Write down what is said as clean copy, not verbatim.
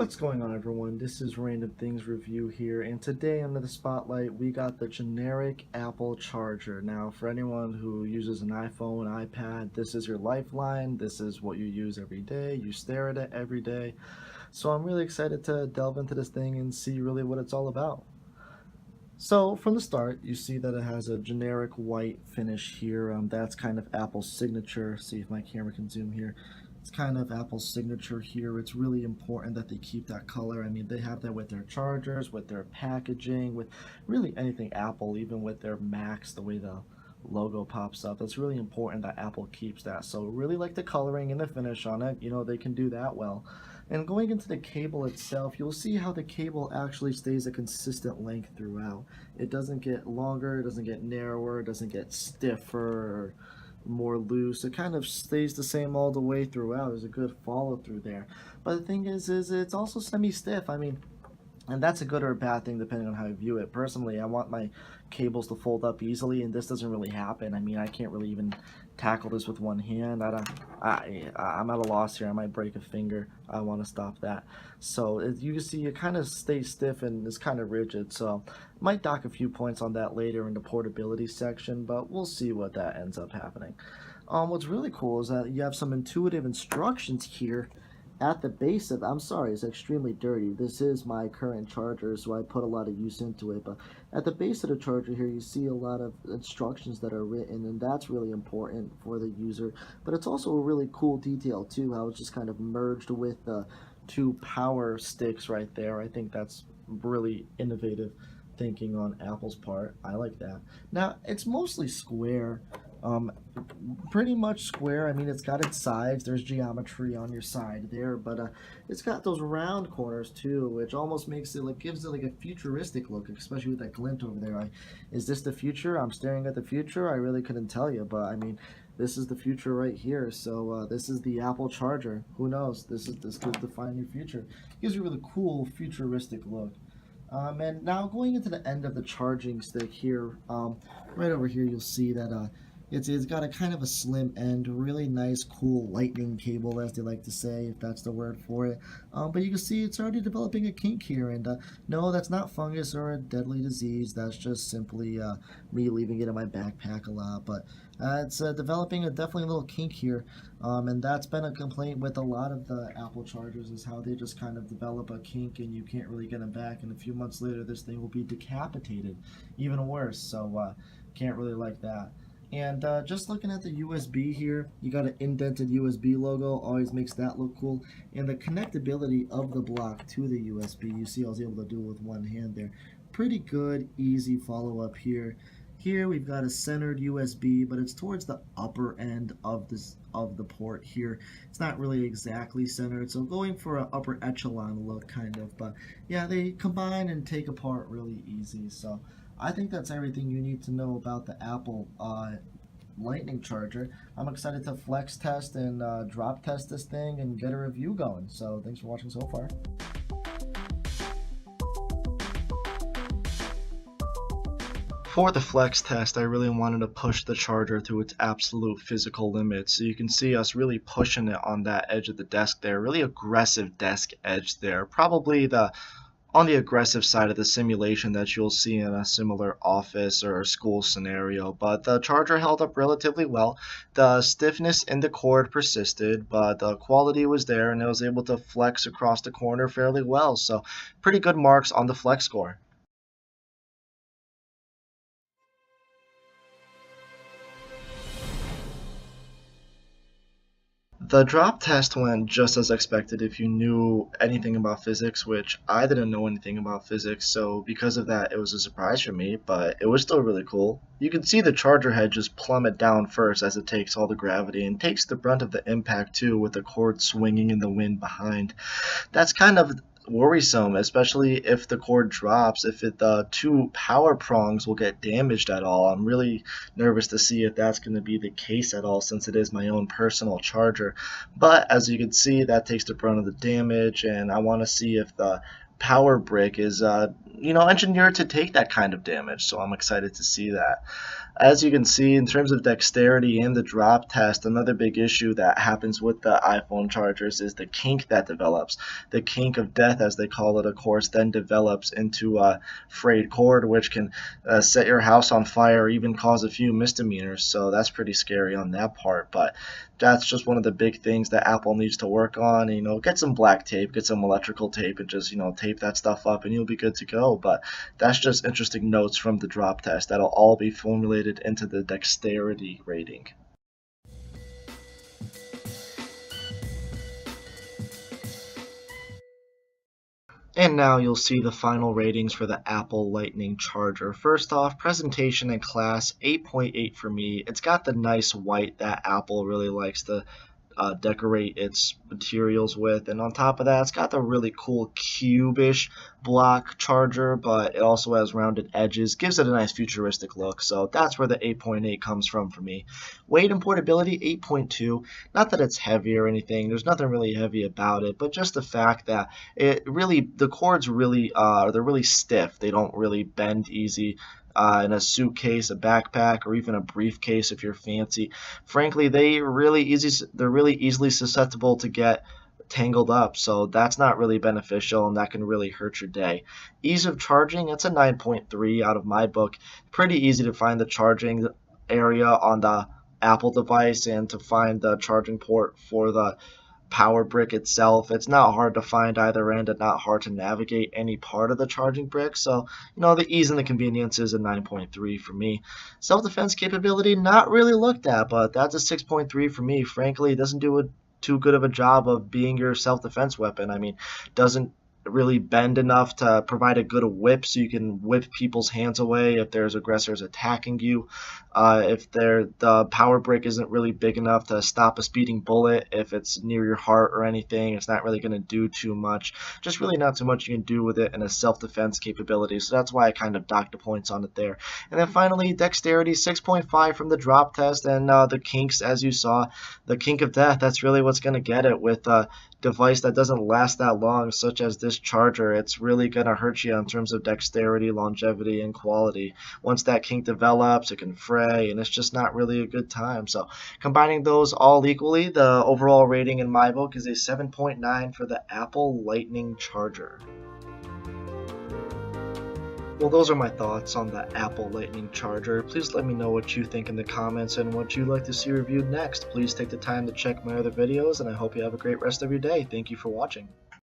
What's going on, everyone? This is Random Things Review here, and today under the spotlight we got the generic Apple charger. Now, for anyone who uses an iPhone, iPad, this is your lifeline. This is what you use every day. You stare at it every day. So I'm really excited to delve into this thing and see really what it's all about. So from the start, you see that it has a generic white finish here. That's kind of Apple's signature. See if my camera can zoom here. It's kind of Apple's signature here. It's really important that they keep that color. I mean, they have that with their chargers, with their packaging, with really anything Apple, even with their Macs, the way the logo pops up. That's really important that Apple keeps that. So really like the coloring and the finish on it. You know, they can do that well. And going into the cable itself, you'll see how the cable actually stays a consistent length throughout. It doesn't get longer, it doesn't get narrower, it doesn't get stiffer or more loose. It kind of stays the same all the way throughout. There's a good follow through there. But the thing is it's also semi-stiff. I mean, and that's a good or a bad thing depending on how you view it. Personally, I want my cables to fold up easily, and this doesn't really happen. I mean, I can't really even tackle this with one hand. I'm at a loss here. I might break a finger. I want to stop that. So you can see it kind of stays stiff and is kind of rigid. So might dock a few points on that later in the portability section, but we'll see what that ends up happening. What's really cool is that you have some intuitive instructions here at the base of, I'm sorry, it's extremely dirty. This is my current charger, so I put a lot of use into it. But at the base of the charger here, you see a lot of instructions that are written, and that's really important for the user. But it's also a really cool detail too, how it's just kind of merged with the two power sticks right there. I think that's really innovative thinking on Apple's part. I like that. Now, it's mostly square. Um, Pretty much square. I mean, it's got its sides. There's geometry on your side there, but it's got those round corners too, which almost makes it like gives it like a futuristic look, especially with that glint over there. Is this the future? I'm staring at the future. I really couldn't tell you, but I mean, this is the future right here. So this is the Apple charger. Who knows? This could define your future. Gives you a really cool futuristic look. And now going into the end of the charging stick here, right over here, you'll see that it's got a kind of a slim end, really nice, cool lightning cable, as they like to say, if that's the word for it. But you can see it's already developing a kink here, and no, that's not fungus or a deadly disease. That's just simply me leaving it in my backpack a lot. But it's developing definitely a little kink here, and that's been a complaint with a lot of the Apple chargers, is how they just kind of develop a kink and you can't really get them back, and a few months later this thing will be decapitated, even worse. So can't really like that. And just looking at the USB here, you got an indented USB logo, always makes that look cool. And the connectability of the block to the USB, you see I was able to do it with one hand there. Pretty good, easy follow up here. Here we've got a centered USB, but it's towards the upper end of the port here. It's not really exactly centered, so going for an upper echelon look kind of. But yeah, they combine and take apart really easy. So I think that's everything you need to know about the Apple Lightning charger. I'm excited to flex test and drop test this thing and get a review going. So thanks for watching so far. For the flex test, I really wanted to push the charger to its absolute physical limits. So you can see us really pushing it on that edge of the desk there. Really aggressive desk edge there. Probably on the aggressive side of the simulation that you'll see in a similar office or school scenario, but the charger held up relatively well. The stiffness in the cord persisted, but the quality was there, and it was able to flex across the corner fairly well. So pretty good marks on the flex score. The drop test went just as expected if you knew anything about physics, which I didn't know anything about physics, so because of that it was a surprise for me, but it was still really cool. You can see the charger head just plummet down first as it takes all the gravity and takes the brunt of the impact too, with the cord swinging in the wind behind. That's kind of worrisome, especially if the cord drops, if the two power prongs will get damaged at all. I'm really nervous to see if that's going to be the case at all, since it is my own personal charger. But as you can see, that takes the brunt of the damage, and I want to see if the power brick is engineered to take that kind of damage, so I'm excited to see that. As you can see, in terms of dexterity and the drop test, another big issue that happens with the iPhone chargers is the kink that develops. The kink of death, as they call it, of course, then develops into a frayed cord, which can set your house on fire or even cause a few misdemeanors. So that's pretty scary on that part. But that's just one of the big things that Apple needs to work on. Get some black tape, get some electrical tape, and just tape that stuff up, and you'll be good to go. But that's just interesting notes from the drop test. That'll all be formulated into the dexterity rating. And now you'll see the final ratings for the Apple Lightning Charger. First off, presentation and class, 8.8 for me. It's got the nice white that Apple really likes to decorate its materials with, and on top of that, it's got the really cool cubish block charger, but it also has rounded edges, gives it a nice futuristic look. So that's where the 8.8 comes from for me. Weight and portability, 8.2. Not that it's heavy or anything, there's nothing really heavy about it, but just the fact that the cords really they're really stiff. They don't really bend easy. In a suitcase, a backpack, or even a briefcase if you're fancy. Frankly, they're really easily susceptible to get tangled up, so that's not really beneficial, and that can really hurt your day. Ease of charging, it's a 9.3 out of my book. Pretty easy to find the charging area on the Apple device and to find the charging port for the power brick itself. It's not hard to find either end and not hard to navigate any part of the charging brick. So, the ease and the convenience is a 9.3 for me. Self-defense capability, not really looked at, but that's a 6.3 for me. Frankly, it doesn't do too good of a job of being your self-defense weapon. Doesn't really bend enough to provide a good whip so you can whip people's hands away if there's aggressors attacking you. If the power brick isn't really big enough to stop a speeding bullet, if it's near your heart or anything, it's not really going to do too much. Just really not too much you can do with it in a self-defense capability. So that's why I kind of docked the points on it there. And then finally, dexterity, 6.5 from the drop test, and the kinks, as you saw, the kink of death, that's really what's going to get it with device that doesn't last that long, such as this charger. It's really going to hurt you in terms of dexterity, longevity, and quality. Once that kink develops, it can fray, and it's just not really a good time. So combining those all equally, the overall rating in my book is a 7.9 for the Apple Lightning Charger. Well, those are my thoughts on the Apple Lightning Charger. Please let me know what you think in the comments and what you'd like to see reviewed next. Please take the time to check my other videos, and I hope you have a great rest of your day. Thank you for watching.